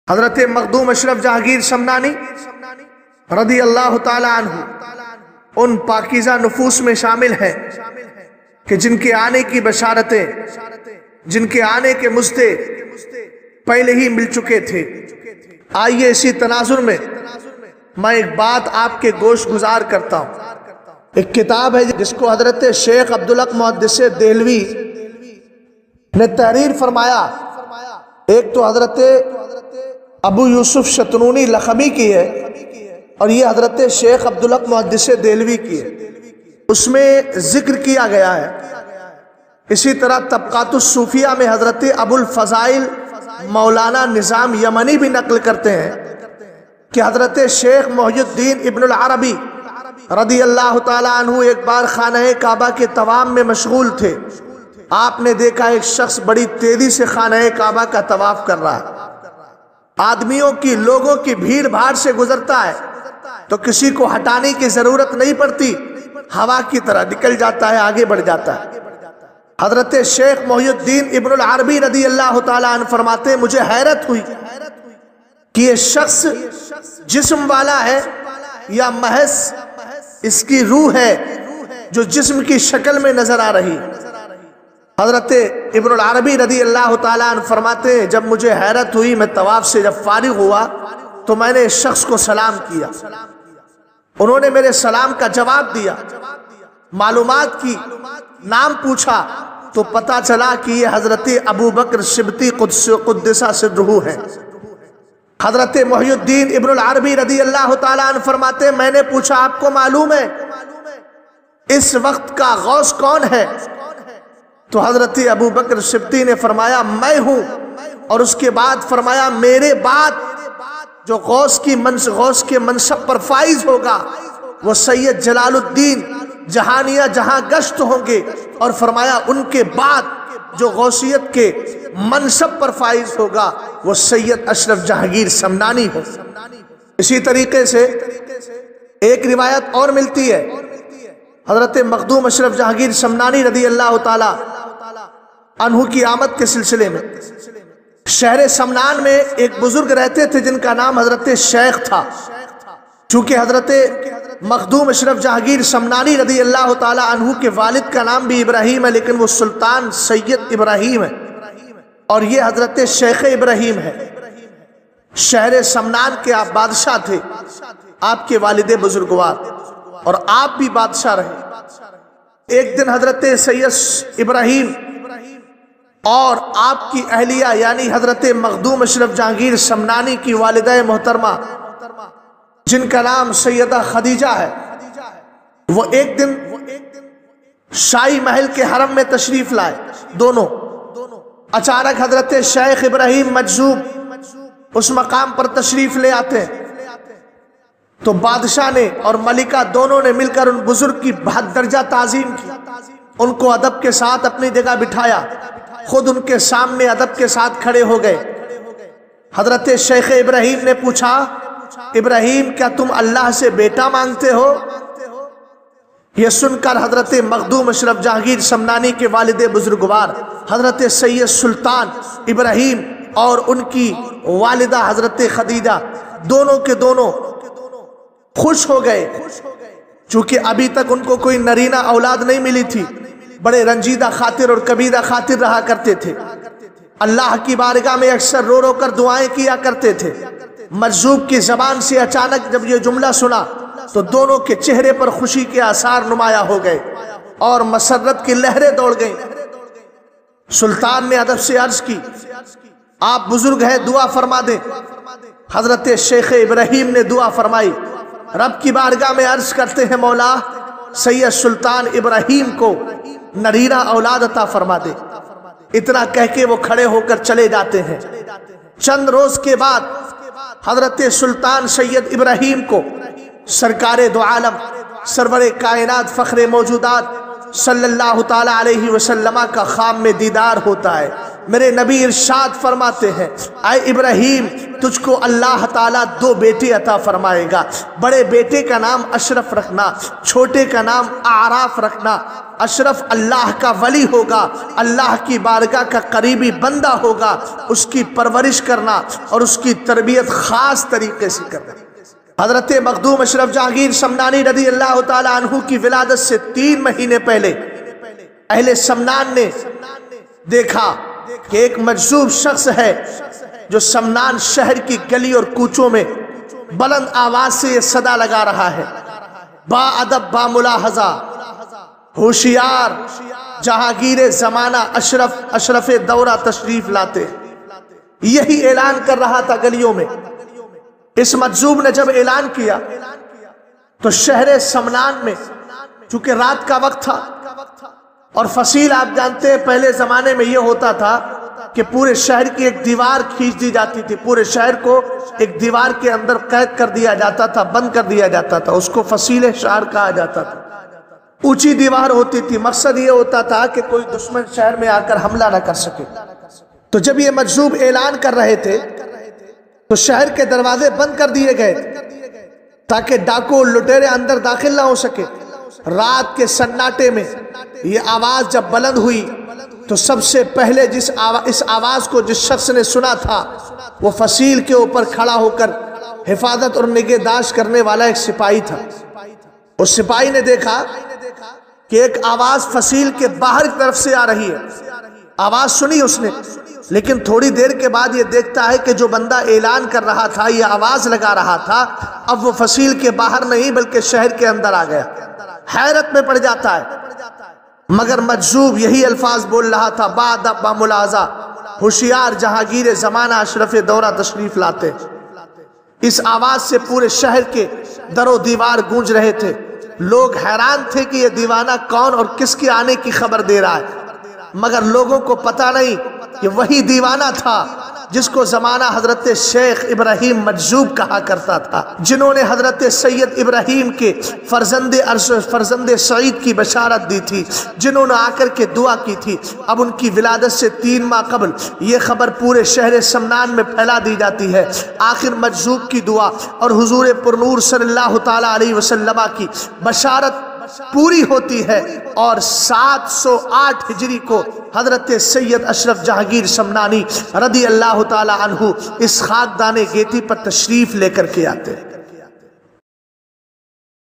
حضرت مخدوم اشرف جہانگیر شمنانی رضی اللہ تعالی عنہ ان پاکیزہ نفوس میں شامل ہیں کہ جن کے آنے کی بشارتیں، جن کے آنے کے مژدے پہلے ہی مل چکے تھے۔ آئیے اسی تناظر میں میں ایک بات آپ کے گوش گزار کرتا ہوں۔ ایک کتاب ہے جس کو حضرت شیخ عبدالحق محدث دہلوی نے تحریر فرمایا۔ ایک تو حضرت ابو یوسف شتنونی لخمی کی ہے اور یہ حضرت شیخ عبدالحق محدث دہلوی کی ہے۔ اس میں ذکر کیا گیا ہے۔ اسی طرح طبقات الصوفیہ میں حضرت ابو الفضائل مولانا نظام یمنی بھی نقل کرتے ہیں کہ حضرت شیخ محی الدین ابن العربی رضی اللہ تعالیٰ عنہ ایک بار خانہ کعبہ کے طواف میں مشغول تھے۔ آپ نے دیکھا ایک شخص بڑی تیزی سے خانہ کعبہ کا طواف کر رہا ہے۔ آدمیوں کی، لوگوں کی بھیڑ بھاڑ سے گزرتا ہے تو کسی کو ہٹانے کی ضرورت نہیں پڑتی، ہوا کی طرح نکل جاتا ہے، آگے بڑھ جاتا ہے۔ حضرت شیخ محی الدین ابن العربی رضی اللہ تعالیٰ عنہ فرماتے ہیں مجھے حیرت ہوئی کہ یہ شخص جسم والا ہے یا محض اس کی روح ہے جو جسم کی شکل میں نظر آ رہی۔ حضرت ابن العربی رضی اللہ تعالیٰ عنہ فرماتے ہیں جب مجھے حیرت ہوئی، میں طواف سے جب فارغ ہوا تو میں نے اس شخص کو سلام کیا۔ انہوں نے میرے سلام کا جواب دیا، معلومات کی، نام پوچھا تو پتا چلا کہ یہ حضرت ابو بکر سبتی قدسہ سرہ ہے۔ حضرت محی الدین ابن العربی رضی اللہ تعالیٰ عنہ فرماتے ہیں میں نے پوچھا آپ کو معلوم ہے اس وقت کا غوث کون ہے؟ تو حضرت ابو بکر سبتی نے فرمایا میں ہوں، اور اس کے بعد فرمایا میرے بعد جو غوث کے منصب پر فائز ہوگا وہ سید جلال الدین جہانیہ جہاں گشت ہوں گے، اور فرمایا ان کے بعد جو غوثیت کے منصب پر فائز ہوگا وہ سید اشرف جہانگیر شمنانی ہو۔ اسی طریقے سے ایک روایت اور ملتی ہے حضرت مخدوم اشرف جہانگیر شمنانی رضی اللہ تعالی عنہ کی آمد کے سلسلے میں شہر سمنان میں ایک بزرگ رہتے تھے جن کا نام حضرت شیخ تھا۔ چونکہ حضرت مخدوم اشرف جہانگیر شمنانی رضی اللہ تعالی عنہ کے والد کا نام بھی ابراہیم ہے، لیکن وہ سلطان سید ابراہیم ہے اور یہ حضرت شیخ ابراہیم ہے۔ شہر سمنان کے آپ بادشاہ تھے، آپ کے والد بزرگوار، اور آپ بھی بادشاہ رہے۔ ایک دن حضرت سید ابراہیم اور آپ کی اہلیہ یعنی حضرت مخدوم اشرف جہانگیر شمنانی کی والدہ محترمہ جن کا نام سیدہ خدیجہ ہے، وہ ایک دن شاہی محل کے حرم میں تشریف لائے دونوں۔ اچانک حضرت شیخ ابراہیم مجذوب اس مقام پر تشریف لے آتے ہیں تو بادشاہ نے اور ملکہ دونوں نے مل کر ان بزرگ کی بہت درجہ تعظیم کی، ان کو ادب کے ساتھ اپنی جگہ بٹھایا، خود ان کے سامنے ادب کے ساتھ کھڑے ہو گئے۔ حضرت شیخ ابراہیم نے پوچھا ابراہیم کیا تم اللہ سے بیٹا مانگتے ہو؟ یہ سن کر حضرت مخدوم اشرف جہانگیر شمنانی کے والد بزرگوار حضرت سید سلطان ابراہیم اور ان کی والدہ حضرت خدیجہ دونوں کے دونوں خوش ہو گئے، چونکہ ابھی تک ان کو کوئی نرینہ اولاد نہیں ملی تھی۔ بڑے رنجیدہ خاطر اور کبیدہ خاطر رہا کرتے تھے، اللہ کی بارگاہ میں اکثر رو رو کر دعائیں کیا کرتے تھے۔ مجذوب کی زبان سے اچانک جب یہ جملہ سنا تو دونوں کے چہرے پر خوشی کے آثار نمایاں ہو گئے اور مسرت کی لہریں دوڑ گئیں۔ سلطان نے ادب سے عرض کی آپ بزرگ ہیں، دعا فرما دیں۔ حضرت شیخ ابراہیم نے دعا فرمائی، رب کی بارگاہ میں عرض کرتے ہیں مولا سید سلطان ابراہیم کو نرینہ اولاد عطا فرما دے۔ اتنا کہہ کے وہ کھڑے ہو کر چلے جاتے ہیں۔ چند روز کے بعد حضرت سلطان سید ابراہیم کو سرکار دو عالم سرور کائنات فخر موجودات صلی اللہ تعالی علیہ وسلم کا خواب میں دیدار ہوتا ہے۔ میرے نبی ارشاد فرماتے ہیں اے ابراہیم تجھ کو اللہ تعالیٰ 2 بیٹے عطا فرمائے گا، بڑے بیٹے کا نام اشرف رکھنا، چھوٹے کا نام اعراف رکھنا۔ اشرف اللہ کا ولی ہوگا، اللہ کی بارگاہ کا قریبی بندہ ہوگا، اس کی پرورش کرنا اور اس کی تربیت خاص طریقے سے کرنا۔ حضرت مخدوم اشرف جہانگیر شمنانی رضی اللہ تعالیٰ عنہ کی ولادت سے 3 مہینے پہلے اہل سمنان نے دیکھا کہ ایک مجذوب شخص ہے جو سمنان شہر کی گلی اور کوچوں میں بلند آواز سے یہ صدا لگا رہا ہے، با ادب با ملاحظہ ہوشیار جہانگیر زمانہ اشرف دورہ تشریف لاتے، یہی اعلان کر رہا تھا گلیوں میں۔ اس مجذوب نے جب اعلان کیا تو شہر سمنان میں، چونکہ رات کا وقت تھا اور فصیل آپ جانتے ہیں پہلے زمانے میں یہ ہوتا تھا کہ پورے شہر کی ایک دیوار کھینچ دی جاتی تھی، پورے شہر کو ایک دیوار کے اندر قید کر دیا جاتا تھا، بند کر دیا جاتا تھا، اس کو فصیل شہر کہا جاتا تھا۔ اونچی دیوار ہوتی تھی، مقصد یہ ہوتا تھا کہ کوئی دشمن شہر میں آ کر حملہ نہ کر سکے۔ تو جب یہ مجذوب اعلان کر رہے تھے تو شہر کے دروازے بند کر دیے گئے تاکہ ڈاکو لٹیرے اندر داخل نہ ہو سکے۔ رات کے سناٹے میں یہ آواز جب بلند ہوئی تو سب سے پہلے اس آواز کو جس شخص نے سنا تھا وہ فصیل کے اوپر کھڑا ہو کر حفاظت اور نگہداشت کرنے والا ایک سپاہی تھا۔ اس سپاہی نے دیکھا کہ ایک آواز فصیل کے باہر کی طرف سے آ رہی ہے، آواز سنی اس نے، لیکن تھوڑی دیر کے بعد یہ دیکھتا ہے کہ جو بندہ اعلان کر رہا تھا، یہ آواز لگا رہا تھا، اب وہ فصیل کے باہر نہیں بلکہ شہر کے اندر آ گیا۔ حیرت میں پڑ جاتا ہے، مگر مجذوب یہی الفاظ بول رہا تھا، با ادب با ملاحظہ ہوشیار جہانگیر زمانہ اشرف دورہ تشریف لاتے۔ اس آواز سے پورے شہر کے در و دیوار گونج رہے تھے، لوگ حیران تھے کہ یہ دیوانہ کون اور کس کے آنے کی خبر دے رہا ہے، مگر لوگوں کو پتہ نہیں کہ وہی دیوانہ تھا جس کو زمانہ حضرت شیخ ابراہیم مجذوب کہا کرتا تھا، جنہوں نے حضرت سید ابراہیم کے فرزند سعید کی بشارت دی تھی، جنہوں نے آ کر کے دعا کی تھی۔ اب ان کی ولادت سے 3 ماہ قبل یہ خبر پورے شہر سمنان میں پھیلا دی جاتی ہے۔ آخر مجذوب کی دعا اور حضور پرنور صلی اللہ تعالیٰ علیہ وسلم کی بشارت پوری ہوتی ہے اور 708 ہجری کو حضرت سید اشرف جہانگیر شمنانی رضی اللہ تعالیٰ عنہ اس خاکدان گیتی پر تشریف لے کر کے آتے ہیں۔